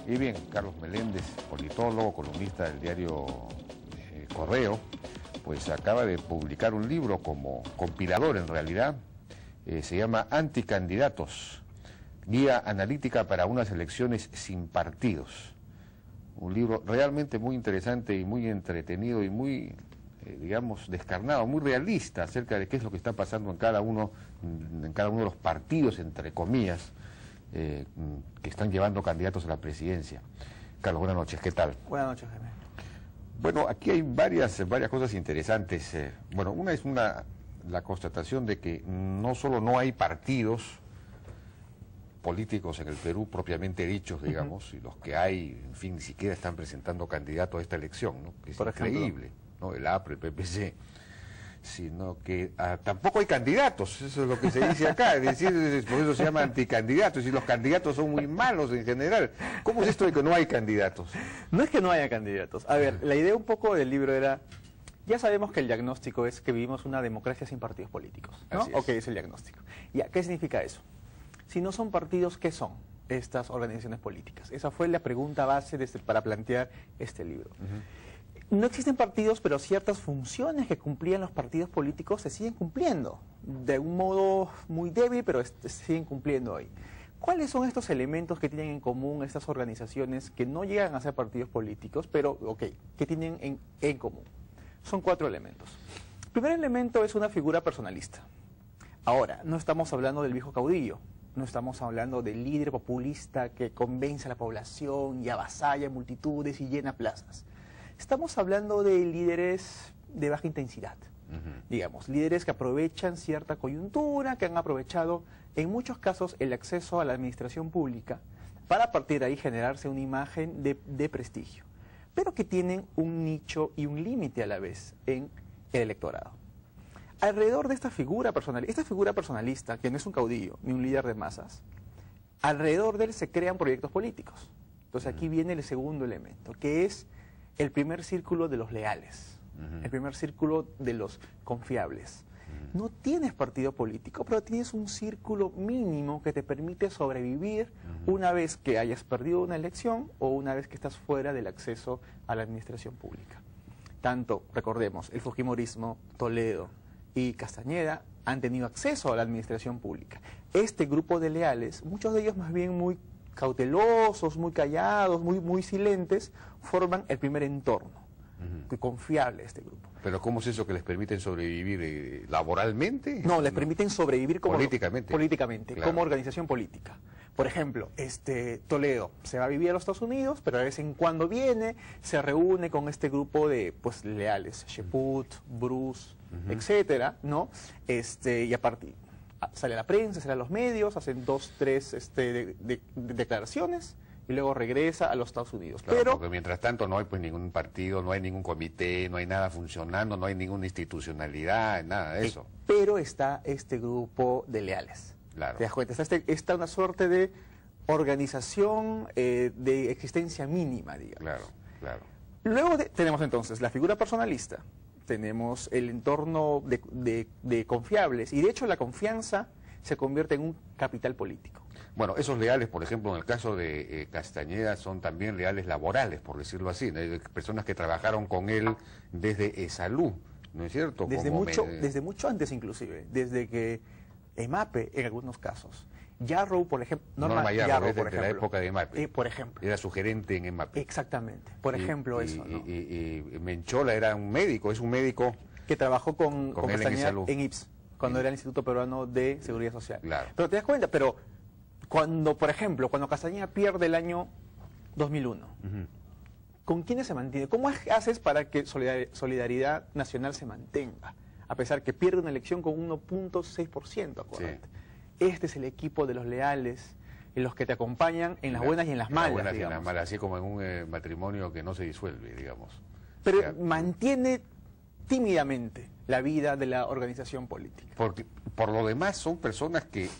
Y bien, Carlos Meléndez, politólogo, columnista del diario Correo, pues acaba de publicar un libro como compilador en realidad, se llama Anticandidatos, guía analítica para unas elecciones sin partidos. Un libro realmente muy interesante y muy entretenido y muy, digamos, descarnado, muy realista acerca de qué es lo que está pasando en cada uno de los partidos, entre comillas, que están llevando candidatos a la presidencia. Carlos, buenas noches, ¿qué tal? Buenas noches, Jaime. Bueno, aquí hay varias cosas interesantes. Bueno, una es la constatación de que no solo no hay partidos políticos en el Perú propiamente dichos, digamos, y los que hay, en fin, ni siquiera están presentando candidatos a esta elección, ¿no? Que es increíble, ¿no? El APRE, el PPC, sino que tampoco hay candidatos, eso es lo que se dice acá, es decir, por eso se llama anticandidatos, y los candidatos son muy malos en general. ¿Cómo es esto de que no hay candidatos? No es que no haya candidatos. A ver, la idea un poco del libro era, ya sabemos que el diagnóstico es que vivimos una democracia sin partidos políticos, ¿no? Así es. Ok, es el diagnóstico. Ya, ¿qué significa eso? Si no son partidos, ¿qué son estas organizaciones políticas? Esa fue la pregunta base para plantear este libro. No existen partidos, pero ciertas funciones que cumplían los partidos políticos se siguen cumpliendo. De un modo muy débil, pero se siguen cumpliendo hoy. ¿Cuáles son estos elementos que tienen en común estas organizaciones que no llegan a ser partidos políticos, pero, que tienen en común? Son 4 elementos. El primer elemento es una figura personalista. Ahora, no estamos hablando del viejo caudillo. No estamos hablando del líder populista que convence a la población y avasalla multitudes y llena plazas. Estamos hablando de líderes de baja intensidad, digamos, líderes que aprovechan cierta coyuntura, que han aprovechado en muchos casos el acceso a la administración pública para a partir de ahí generarse una imagen de prestigio, pero que tienen un nicho y un límite a la vez en el electorado. Alrededor de esta figura personalista, que no es un caudillo ni un líder de masas, alrededor de él se crean proyectos políticos. Entonces aquí viene el segundo elemento, que es el primer círculo de los leales, el primer círculo de los confiables. No tienes partido político, pero tienes un círculo mínimo que te permite sobrevivir una vez que hayas perdido una elección o una vez que estás fuera del acceso a la administración pública. Tanto, recordemos, el fujimorismo, Toledo y Castañeda han tenido acceso a la administración pública. Este grupo de leales, muchos de ellos más bien muy cautelosos, muy callados, muy silentes, forman el primer entorno, confiable este grupo. ¿Pero cómo es eso que les permiten sobrevivir laboralmente? No, les permiten sobrevivir como políticamente, claro, como organización política. Por ejemplo, Toledo se va a vivir a los Estados Unidos, pero de vez en cuando viene, se reúne con este grupo de leales, Cheput, Bruce, etcétera, ¿no? Y a partir sale a la prensa, sale a los medios, hacen 2, 3 declaraciones y luego regresa a los Estados Unidos. Claro, pero porque mientras tanto no hay pues ningún partido, no hay ningún comité, no hay nada funcionando, no hay ninguna institucionalidad, nada de eso. Pero está este grupo de leales. Claro. ¿Te das cuenta? Está una suerte de organización de existencia mínima, digamos. Claro, claro. Luego tenemos entonces la figura personalista, tenemos el entorno de confiables, y de hecho la confianza se convierte en un capital político. Bueno, esos leales, por ejemplo, en el caso de Castañeda, son también leales laborales, por decirlo así, ¿no? Hay personas que trabajaron con él desde Salud, ¿no es cierto? Desde mucho antes inclusive, desde que EMAPE en algunos casos. Yarrow, por ejemplo, Norma Yarrow, desde la época de EMAPE. Por ejemplo. Era su gerente en EMAPE. Exactamente. Por ejemplo, eso, ¿no? Y Menchola era un médico, es un médico que trabajó con Castañeda en IPS, cuando era el Instituto Peruano de Seguridad Social. Claro. Pero te das cuenta, por ejemplo, cuando Castañeda pierde el año 2001, ¿con quiénes se mantiene? ¿Cómo haces para que Solidaridad Nacional se mantenga? A pesar que pierde una elección con 1.6%, acuérdate. Sí. Este es el equipo de los leales, en los que te acompañan en las buenas y en las malas. En las buenas y en las malas, así como en un matrimonio que no se disuelve, digamos. Pero mantiene tímidamente la vida de la organización política. Porque por lo demás son personas que,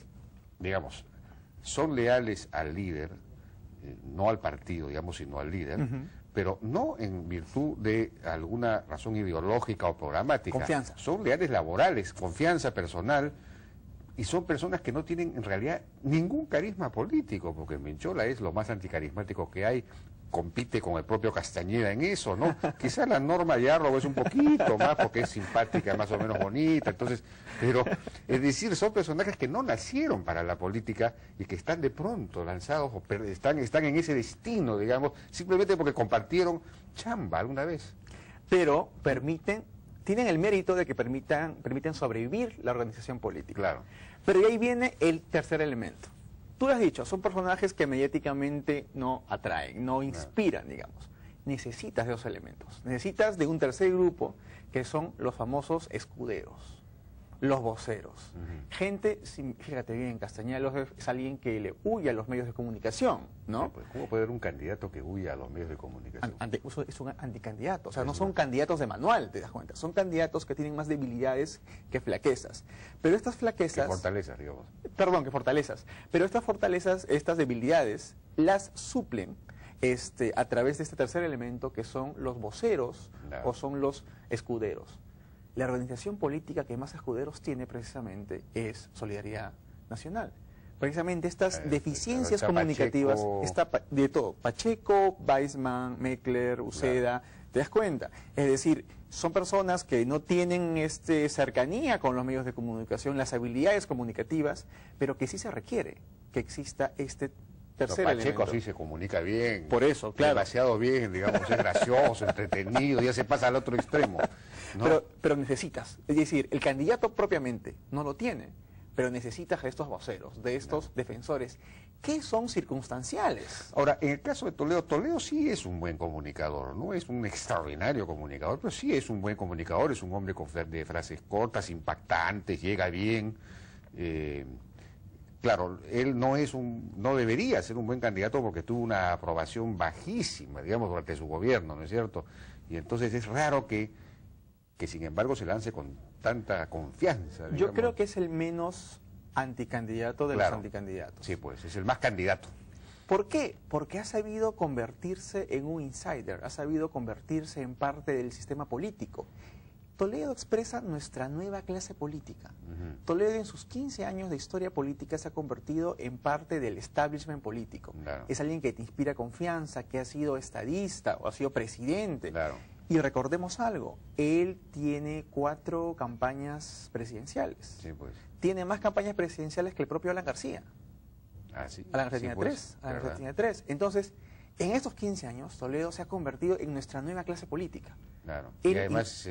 digamos, son leales al líder, no al partido, digamos, sino al líder, pero no en virtud de alguna razón ideológica o programática. Confianza. Son leales laborales, confianza personal, Y son personas que no tienen en realidad ningún carisma político, porque Menchola es lo más anticarismático que hay, compite con el propio Castañeda en eso, ¿no? Quizá la Norma Yarro es un poquito más porque es simpática, más o menos bonita, entonces, pero es decir, son personajes que no nacieron para la política y que están de pronto lanzados o están en ese destino, digamos, simplemente porque compartieron chamba alguna vez. Pero tienen el mérito de que permiten sobrevivir la organización política. Claro. Pero ahí viene el tercer elemento. Tú lo has dicho, son personajes que mediáticamente no atraen, no inspiran, digamos. Necesitas de esos elementos. Necesitas de un tercer grupo, que son los famosos escuderos, los voceros. Gente, fíjate bien, Castañeda es alguien que le huye a los medios de comunicación, ¿no? Sí, pues, ¿cómo puede haber un candidato que huya a los medios de comunicación? Es un anticandidato, o sea, no son candidatos de manual, te das cuenta. Son candidatos que tienen más debilidades que flaquezas. Pero estas flaquezas... Que fortalezas, digamos. Perdón, que fortalezas. Pero estas fortalezas, estas debilidades, las suplen a través de este tercer elemento, que son los voceros o son los escuderos. La organización política que más escuderos tiene precisamente es Solidaridad Nacional. Precisamente estas deficiencias comunicativas, de todo, Pacheco, Weissman, Meckler, Uceda, ¿te das cuenta? Es decir, son personas que no tienen cercanía con los medios de comunicación, las habilidades comunicativas, pero que sí se requiere que exista este tercer elemento. Pacheco sí se comunica bien. Por eso, claro. Demasiado bien, digamos, es gracioso, entretenido, ya se pasa al otro extremo, ¿no? Pero necesitas, es decir, el candidato propiamente no lo tiene, pero necesitas de estos voceros, de estos defensores, que son circunstanciales. Ahora, en el caso de Toledo sí es un buen comunicador, no es un extraordinario comunicador, pero sí es un buen comunicador, es un hombre de frases cortas, impactantes, llega bien. Claro, él no debería ser un buen candidato porque tuvo una aprobación bajísima, digamos, durante su gobierno, ¿no es cierto? Y entonces es raro que sin embargo se lance con tanta confianza, digamos. Yo creo que es el menos anticandidato de los anticandidatos. Sí, pues, es el más candidato. ¿Por qué? Porque ha sabido convertirse en un insider, ha sabido convertirse en parte del sistema político. Toledo expresa nuestra nueva clase política. Toledo en sus 15 años de historia política se ha convertido en parte del establishment político. Claro. Es alguien que te inspira confianza, que ha sido estadista o ha sido presidente. Claro. Y recordemos algo, él tiene 4 campañas presidenciales. Sí, pues. Tiene más campañas presidenciales que el propio Alan García. Ah, sí. Alan García tiene 3. Alan García tiene 3. Entonces, en estos 15 años, Toledo se ha convertido en nuestra nueva clase política. Claro. Y además,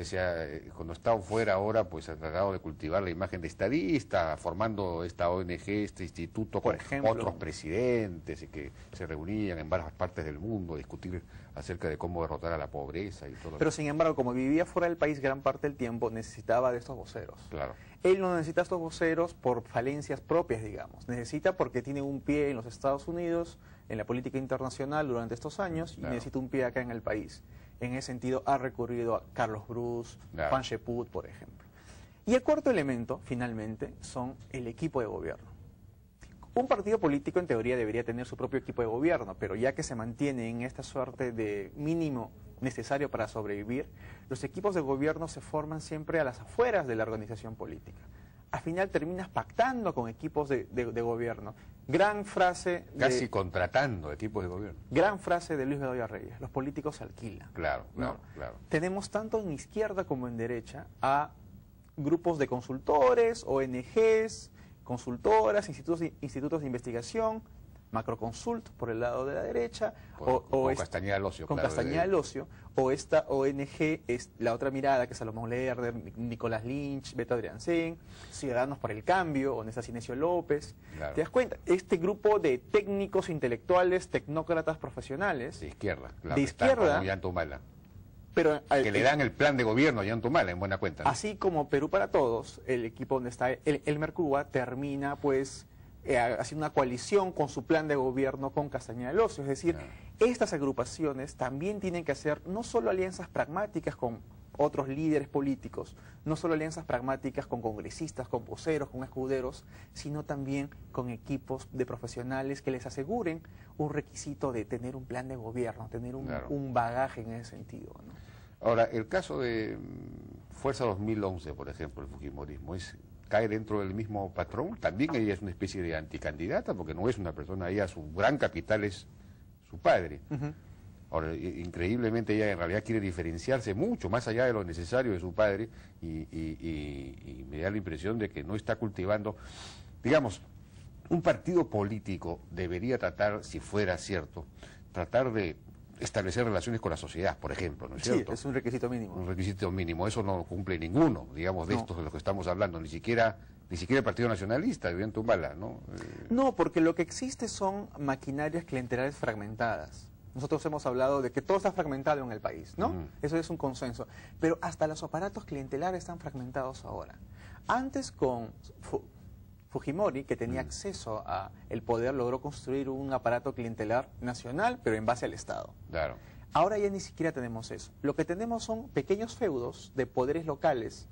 cuando está fuera ahora, pues ha tratado de cultivar la imagen de estadista, formando esta ONG, este instituto, por con ejemplo, otros presidentes y que se reunían en varias partes del mundo a discutir acerca de cómo derrotar a la pobreza y todo. Pero sin embargo, como vivía fuera del país gran parte del tiempo, necesitaba de estos voceros. Claro. Él no necesita estos voceros por falencias propias, digamos. Necesita porque tiene un pie en los Estados Unidos, en la política internacional durante estos años, y necesita un pie acá en el país. En ese sentido, ha recurrido a Carlos Bruce, Juan Cheput, por ejemplo. Y el cuarto elemento, finalmente, son el equipo de gobierno. Un partido político, en teoría, debería tener su propio equipo de gobierno, pero ya que se mantiene en esta suerte de mínimo necesario para sobrevivir, los equipos de gobierno se forman siempre a las afueras de la organización política. Al final terminas pactando con equipos de gobierno. Gran frase... Casi contratando equipos de gobierno. Gran frase de Luis Bedoya Reyes: los políticos se alquilan. Claro, ¿no? claro. Tenemos tanto en izquierda como en derecha a grupos de consultores, ONGs, consultoras, institutos de investigación, Macroconsult por el lado de la derecha, con Castañeda del Ocio. Con Castañeda del Ocio, o esta ONG, es la otra mirada, que es Salomón Lerner, Nicolás Lynch, Beto Adriansen, Ciudadanos por el Cambio, Onesa Cinesio López. Claro. ¿Te das cuenta? Este grupo de técnicos intelectuales, tecnócratas profesionales. De izquierda. Claro, de izquierda. Pero, que le dan el plan de gobierno a Yantumala, en buena cuenta, ¿no? Así como Perú para Todos, el equipo donde está Elmer Cuba termina pues haciendo una coalición con su plan de gobierno con Castañeda del Ocio. Es decir, estas agrupaciones también tienen que hacer no solo alianzas pragmáticas con otros líderes políticos, no solo alianzas pragmáticas con congresistas, con voceros, con escuderos, sino también con equipos de profesionales que les aseguren un requisito de tener un plan de gobierno, tener un bagaje en ese sentido, ¿no? Ahora, el caso de Fuerza 2011, por ejemplo, el fujimorismo, es cae dentro del mismo patrón. También ella es una especie de anticandidata, porque no es una persona, ella su gran capital es su padre. Ahora, increíblemente ella en realidad quiere diferenciarse mucho, más allá de lo necesario de su padre, y me da la impresión de que no está cultivando, digamos, un partido político debería tratar, si fuera cierto, tratar de establecer relaciones con la sociedad, por ejemplo, ¿no es cierto? Sí, es un requisito mínimo. Un requisito mínimo, eso no cumple ninguno, digamos, de estos de los que estamos hablando, ni siquiera el Partido Nacionalista, de Tumbala, ¿no? No, porque lo que existe son maquinarias clientelares fragmentadas. Nosotros hemos hablado de que todo está fragmentado en el país, ¿no? Eso es un consenso. Pero hasta los aparatos clientelares están fragmentados ahora. Antes con Fujimori, que tenía acceso a el poder, logró construir un aparato clientelar nacional, pero en base al Estado. Claro. Ahora ya ni siquiera tenemos eso. Lo que tenemos son pequeños feudos de poderes locales,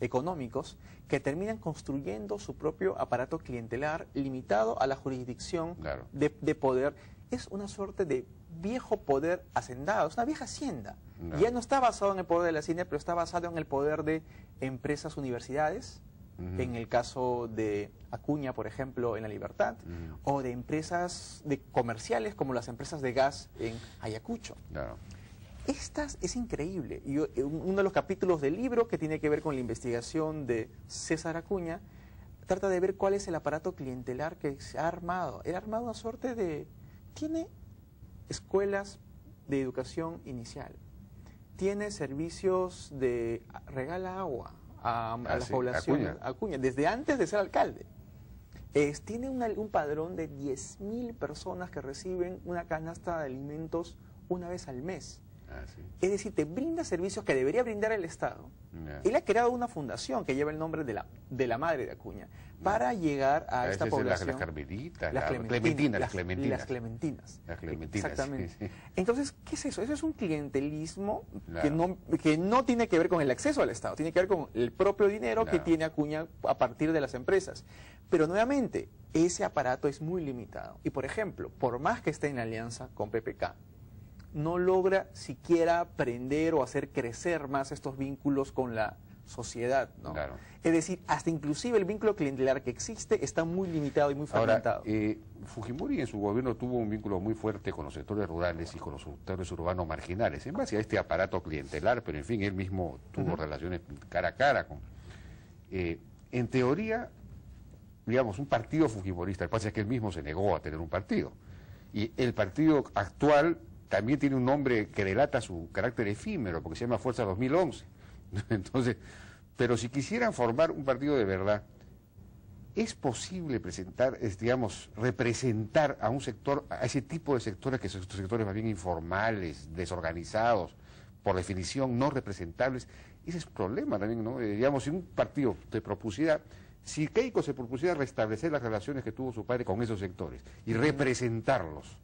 económicos, que terminan construyendo su propio aparato clientelar limitado a la jurisdicción de poder. Es una suerte de viejo poder hacendado, es una vieja hacienda. Ya no está basado en el poder de la hacienda, pero está basado en el poder de empresas, universidades, en el caso de Acuña, por ejemplo, en La Libertad, o de empresas comerciales como las empresas de gas en Ayacucho. Es increíble. Y uno de los capítulos del libro, que tiene que ver con la investigación de César Acuña, trata de ver cuál es el aparato clientelar que se ha armado. Él ha armado una suerte de... Tiene escuelas de educación inicial, tiene servicios de... regala agua a la población. Acuña, desde antes de ser alcalde. Tiene un padrón de 10.000 personas que reciben una canasta de alimentos una vez al mes. Es decir, te brinda servicios que debería brindar el Estado. Él ha creado una fundación que lleva el nombre de la madre de Acuña para llegar a esta población. Las carmelitas, las clementinas. Exactamente. Sí. Entonces, ¿qué es eso? Eso es un clientelismo que no tiene que ver con el acceso al Estado, tiene que ver con el propio dinero que tiene Acuña a partir de las empresas. Pero nuevamente, ese aparato es muy limitado. Y por ejemplo, por más que esté en alianza con PPK, no logra siquiera aprender o hacer crecer más estos vínculos con la sociedad, ¿no? Es decir, hasta inclusive el vínculo clientelar que existe está muy limitado y muy fragmentado. Ahora, Fujimori en su gobierno tuvo un vínculo muy fuerte con los sectores rurales y con los sectores urbanos marginales, en base a este aparato clientelar, pero en fin, él mismo tuvo relaciones cara a cara con... en teoría, digamos, un partido fujimorista, el que pasa es que él mismo se negó a tener un partido. Y el partido actual también tiene un nombre que delata su carácter efímero, porque se llama Fuerza 2011. Entonces, pero si quisieran formar un partido de verdad, ¿es posible representar a un sector, a ese tipo de sectores que son estos sectores más bien informales, desorganizados, por definición no representables? Ese es un problema también, ¿no? Digamos, si un partido se propusiera, si Keiko se propusiera restablecer las relaciones que tuvo su padre con esos sectores y representarlos,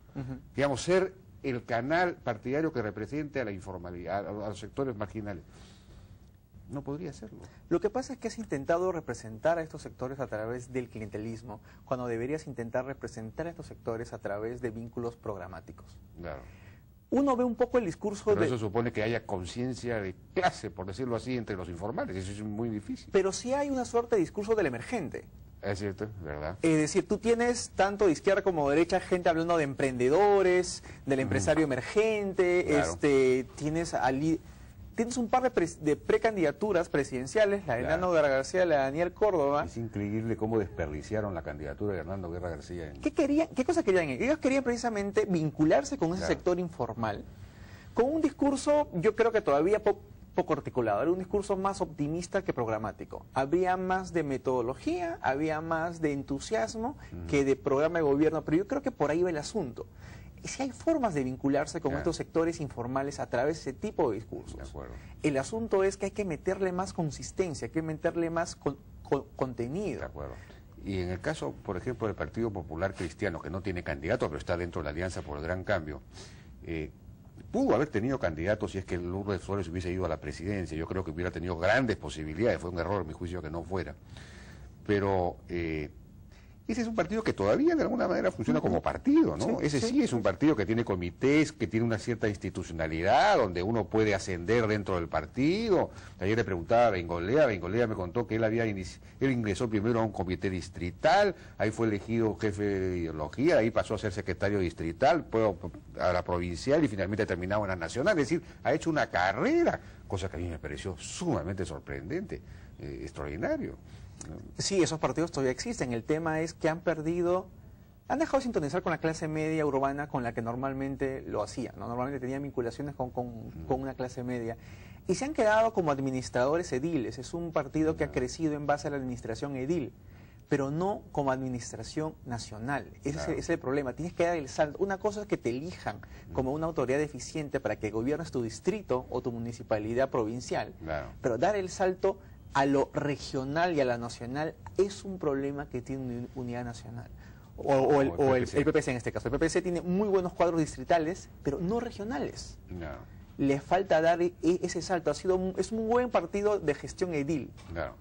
digamos, ser el canal partidario que represente a la informalidad, a los sectores marginales, no podría hacerlo. Lo que pasa es que has intentado representar a estos sectores a través del clientelismo, cuando deberías intentar representar a estos sectores a través de vínculos programáticos. Claro. Uno ve un poco el discurso Pero eso supone que haya conciencia de clase, por decirlo así, entre los informales. Eso es muy difícil. Pero sí hay una suerte de discurso del emergente. Es cierto, ¿verdad? Es decir, tú tienes tanto de izquierda como de derecha gente hablando de emprendedores, del empresario emergente, tienes un par de precandidaturas presidenciales, la de Hernando Guerra García, la de Daniel Córdoba. Es increíble cómo desperdiciaron la candidatura de Hernando Guerra García. ¿Qué cosa querían ellos? Ellos querían precisamente vincularse con ese sector informal, con un discurso, yo creo que todavía poco articulado, era un discurso más optimista que programático. Había más de metodología, había más de entusiasmo que de programa de gobierno, pero yo creo que por ahí va el asunto. Si hay formas de vincularse con estos sectores informales a través de ese tipo de discursos. De acuerdo. El asunto es que hay que meterle más consistencia, hay que meterle más contenido. De acuerdo. Y en el caso, por ejemplo, del Partido Popular Cristiano, que no tiene candidato, pero está dentro de la Alianza por el Gran Cambio, pudo haber tenido candidatos si es que Lourdes Flores hubiese ido a la presidencia. Yo creo que hubiera tenido grandes posibilidades. Fue un error, en mi juicio, que no fuera. Pero ese es un partido que todavía de alguna manera funciona como partido, ¿no? Sí, Ese sí es un partido que tiene comités, que tiene una cierta institucionalidad, donde uno puede ascender dentro del partido. Ayer le preguntaba a Bengolea me contó que él ingresó primero a un comité distrital, ahí fue elegido jefe de ideología, ahí pasó a ser secretario distrital, a la provincial y finalmente terminado en la nacional. Es decir, ha hecho una carrera, cosa que a mí me pareció sumamente sorprendente, extraordinario. Sí, esos partidos todavía existen. El tema es que han dejado de sintonizar con la clase media urbana con la que normalmente lo hacían, ¿no? Normalmente tenían vinculaciones con una clase media. Y se han quedado como administradores ediles. Es un partido que ha crecido en base a la administración edil, pero no como administración nacional. Ese es el problema. Tienes que dar el salto. Una cosa es que te elijan como una autoridad eficiente para que gobiernes tu distrito o tu municipalidad provincial, pero dar el salto a lo regional y a la nacional es un problema que tiene unidad nacional. O el PPC en este caso. El PPC tiene muy buenos cuadros distritales, pero no regionales. Le falta dar ese salto. Es un buen partido de gestión edil,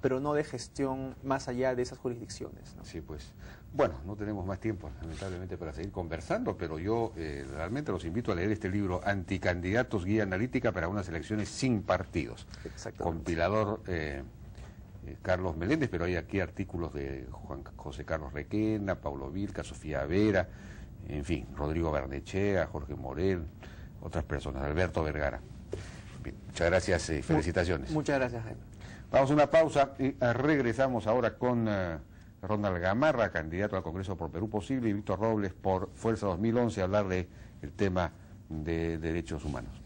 pero no de gestión más allá de esas jurisdicciones, ¿no? Sí, pues. Bueno, no tenemos más tiempo, lamentablemente, para seguir conversando, pero yo realmente los invito a leer este libro, Anticandidatos, Guía Analítica para unas elecciones sin partidos. Compilador Carlos Meléndez, pero hay aquí artículos de Juan José Carlos Requena, Paulo Vilca, Sofía Vera, en fin, Rodrigo Barnechea, Jorge Morel, otras personas, Alberto Vergara. Bien, muchas gracias y felicitaciones. Muchas gracias, Jaime. Vamos a una pausa y regresamos ahora con Ronald Gamarra, candidato al Congreso por Perú Posible, y Víctor Robles por Fuerza 2011, a hablar del tema de derechos humanos.